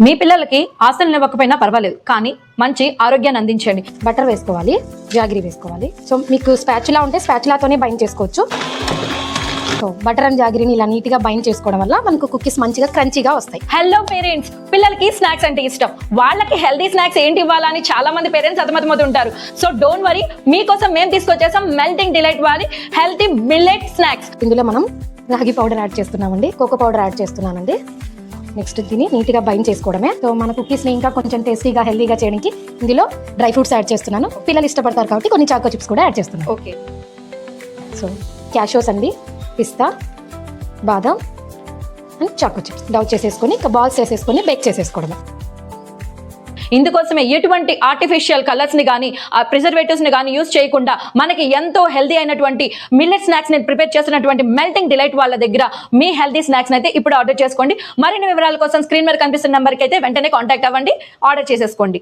మీ పిల్లలకి ఆస్తులు ఇవ్వకపోయినా పర్వాలేదు, కానీ మంచి ఆరోగ్యాన్ని అందించండి. బటర్ వేసుకోవాలి, జాగిరి వేసుకోవాలి. సో మీకు స్పాచులా ఉంటే స్పాచులాతోనే బైండ్ చేసుకోవచ్చు. సో బటర్ అండ్ జాగిరిని ఇలా నీట్గా బైండ్ చేసుకోవడం వల్ల మనకు కుకీస్ మంచిగా క్రంచీగా వస్తాయి. హలో పేరెంట్స్, పిల్లలకి స్నాక్స్ అంటే ఇష్టం. వాళ్ళకి హెల్దీ స్నాక్స్ ఏంటి ఇవ్వాలని చాలా మంది పేరెంట్స్ సతమతమవుతుంటారు. సో డోంట్ వరీ, మీకోసం మేము తీసుకొచ్చేసాం మెల్టింగ్ డిలైట్ వారి హెల్తీ మిల్లెట్ స్నాక్స్. ఇందులో మనం రాగి పౌడర్ యాడ్ చేస్తున్నామండి, కోకో పౌడర్ యాడ్ చేస్తున్నానండి. నెక్స్ట్ దీన్ని నీట్గా బైండ్ చేసుకోవడమే. సో మన కుకీస్ని ఇంకా కొంచెం టేస్టీగా హెల్దీగా చేయడానికి ఇందులో డ్రై ఫ్రూట్స్ యాడ్ చేస్తున్నాను. పిల్లలు ఇష్టపడతారు కాబట్టి కొన్ని చాకో చిప్స్ కూడా యాడ్ చేస్తున్నాను. ఓకే, సో క్యాషోస్ అండి, పిస్తా, బాదం అండ్ చాకో చిప్స్ డౌ చేసేసుకొని ఇంకా బాల్స్ చేసేసుకొని బేక్ చేసేసుకోవడమే. ఇందుకోసమే ఎటువంటి ఆర్టిఫిషియల్ కలర్స్ ని కానీ ప్రిజర్వేటివ్స్ ని కానీ యూజ్ చేయకుండా మనకి ఎంతో హెల్దీ అయినటువంటి మిల్లెట్ స్నాక్స్ ని ప్రిపేర్ చేసినటువంటి మెల్టింగ్ డిలైట్ వాళ్ళ దగ్గర మీ హెల్దీ స్నాక్స్ అయితే ఇప్పుడు ఆర్డర్ చేసుకోండి. మరిన్ని వివరాల కోసం స్క్రీన్ మీద కనిపిస్తున్న నెంబర్కి అయితే వెంటనే కాంటాక్ట్ అవ్వండి, ఆర్డర్ చేసేసుకోండి.